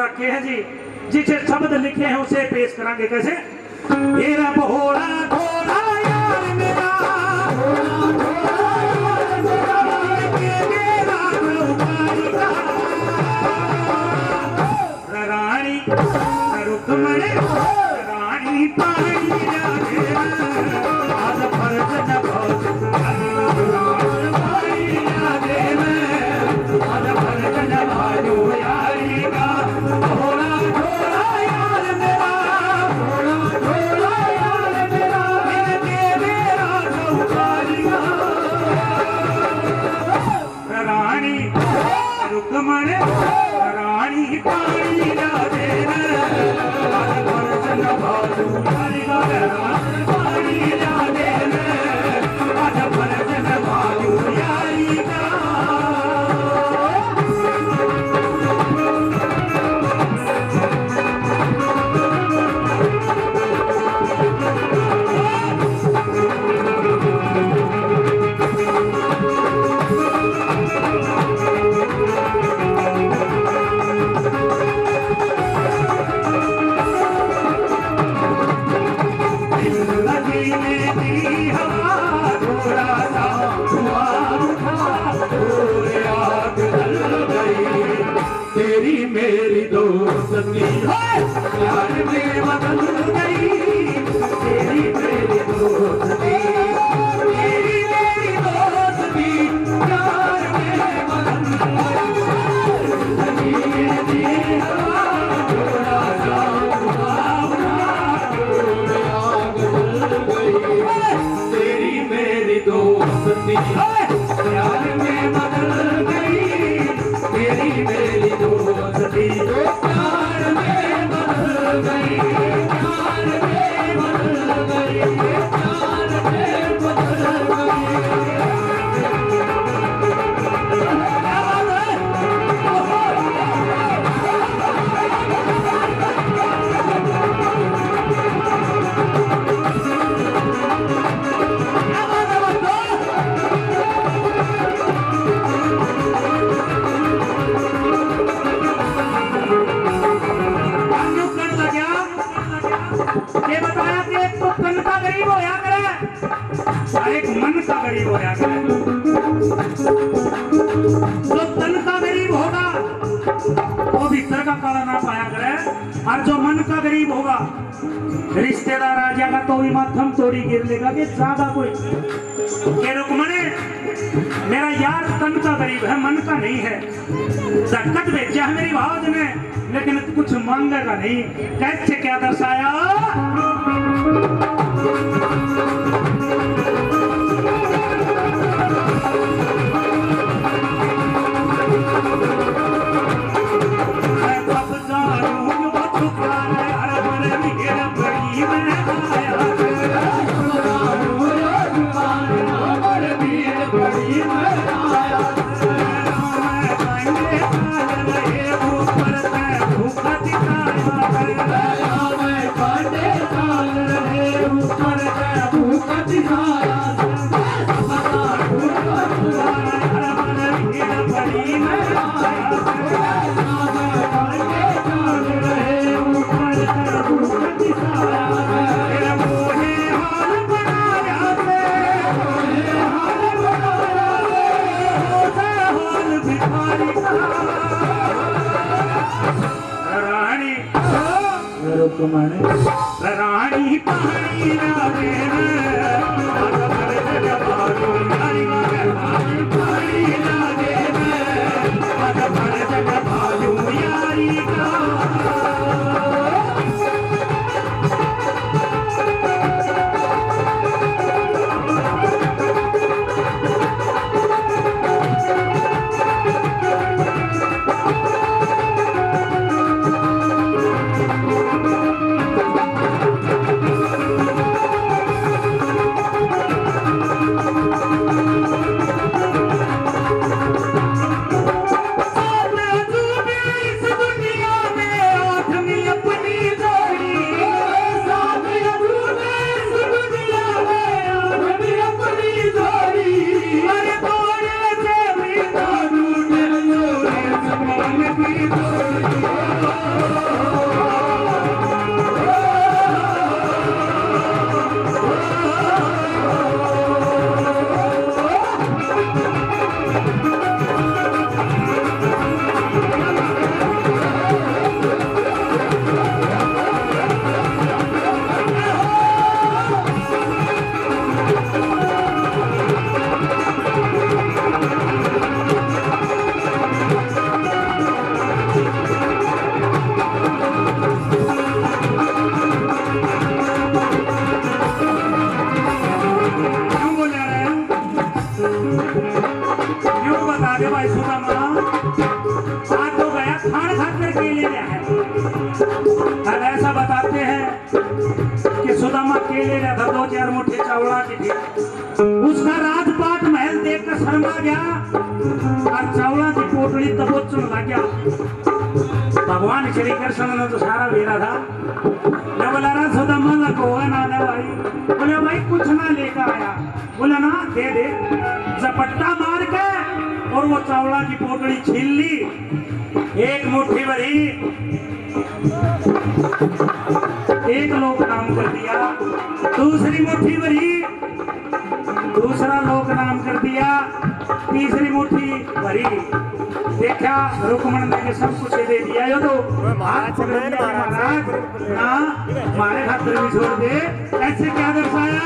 रखे हैं जी, जिसे शब्द लिखे हैं उसे पेश करांगे। कैसे? मेरा भोला भोला यार मेरा, रानी रुक्मणी रानी पानी आज फर्ज न बहुत आज फर्ज न भाजो यारी का भोला भोला यार मेरा, भोला भोला यार मेरा, मेरा सौचारी रानी रुक्मणी रानी पानी तेरी मेरी दोस्ती प्यार में बदल गई, तेरी मेरी दोस्ती, तेरी मेरी दोस्ती प्यार में बदल गई। थोड़ा सा तेरी मेरी दोस्ती प्यार में बदल गई, तेरी मेरी दोस्ती प्यार में बदल गई, प्यार में बदल गई, प्यार में बदल गई। ये बताया कि एक तो तन का गरीब होया करे और एक मन का गरीब होया करे। जो तन का गरीब होगा वो भीतर का काला ना पाया करे, और जो मन का गरीब होगा रिश्तेदार आ जाएगा तो भी माथम तोड़ी गिर लेगा कि ज्यादा कोई के रुक्मणी मेरा यार तन का गरीब है, मन का नहीं है। दक्कत भेजा है मेरी भावज ने, लेकिन कुछ मांगेगा नहीं। कैसे क्या दर्शाया? रानी पानी ऐसा बताते हैं कि सुदामा केले रहा था 2-4 मुट्ठी चावला की थी। उसका राजपाट महल देखकर शर्मा गया और चावला की पोटली तबोचन लग गया। भगवान श्री कृष्ण ने तो सारा वेरा था। मैं बोला रहा सुदामा लगा ना ना भाई। बोले भाई कुछ ना लेकर आया। बोला ना दे दे। झपट्टा मार के और वो चावला की पोटली छीन ली। एक मुट्ठी भरी एक लोक नाम कर दिया, दूसरी मुट्ठी भरी दूसरा लोक नाम कर दिया, तीसरी मुट्ठी भरी। देखा रुक्मण ने सब कुछ दे दिया। यो तो महाराज ना हमारे खातिर भी छोड़ दे। ऐसे क्या दर्शाया?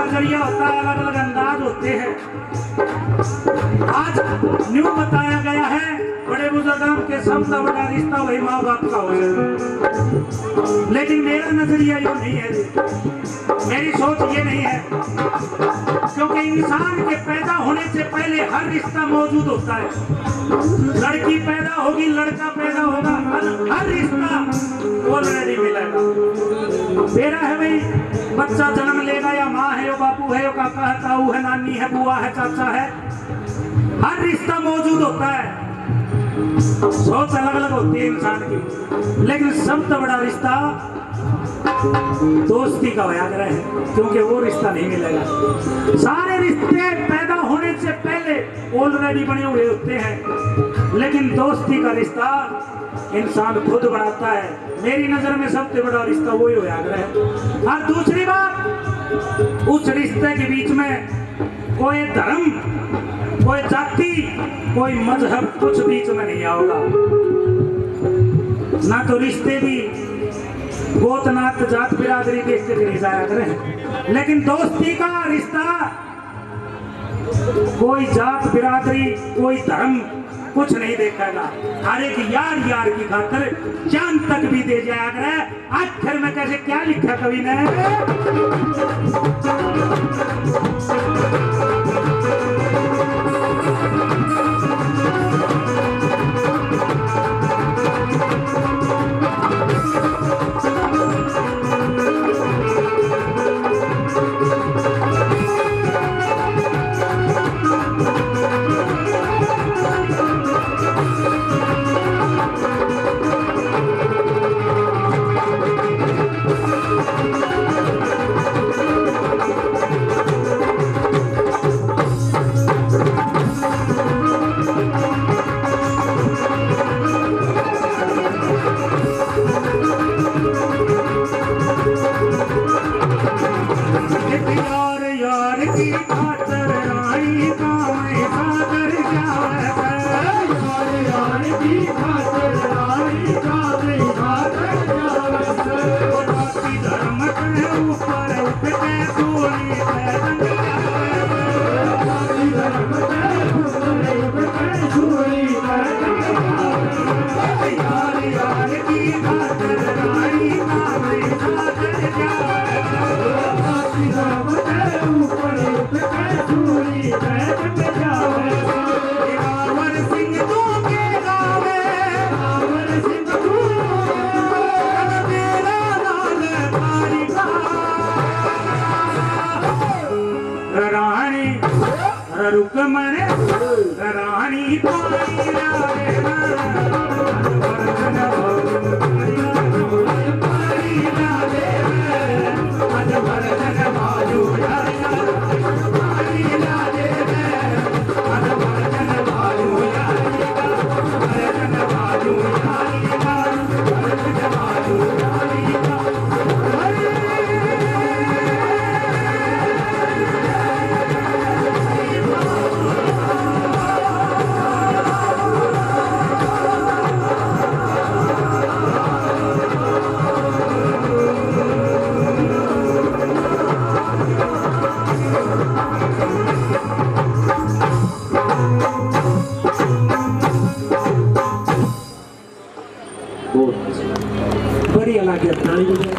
नजरिया होता है, अलग अलग अंदाज होते हैं। आज न्यू बताया गया है बड़े बुजुर्गों के सबसे बड़ा रिश्ता वही माँ बाप का हो है, लेकिन मेरा नजरिया यो नहीं है, मेरी सोच ये नहीं है, क्योंकि इंसान के पैदा होने से पहले हर रिश्ता मौजूद होता है। लड़की पैदा होगी, लड़का पैदा होगा, हर रिश्ता ऑलरेडी मिलेगा। मेरा है भाई, बच्चा जन्म लेगा या माँ है, यो बापू है, यो काका है, ताऊ है, नानी है, बुआ है, चाचा है, हर रिश्ता मौजूद होता है। सोच अलग अलग होती है इंसान की, लेकिन सबसे बड़ा रिश्ता दोस्ती का व्याग्रह है, क्योंकि वो रिश्ता नहीं मिलेगा। सारे रिश्ते पैदा होने से पहले ऑलरेडी बने हुए होते हैं, लेकिन दोस्ती का रिश्ता इंसान खुद बनाता है। मेरी नजर में सबसे बड़ा रिश्ता वही व्याग्रह है। और दूसरी बात, उस रिश्ते के बीच में कोई धर्म, कोई जाति, कोई मजहब कुछ बीच में नहीं आओगा। ना तो रिश्ते भी गोत नात जात बिरादरी के स्थिति नहीं जाया करें, लेकिन दोस्ती का रिश्ता कोई जात बिरादरी, कोई धर्म कुछ नहीं देखेगा। हर एक यार यार की खातिर जान तक भी दे जाया करे। आखिर में कैसे क्या लिखा कवि ने, रुक मरे रानी पानी बढ़िया लगे।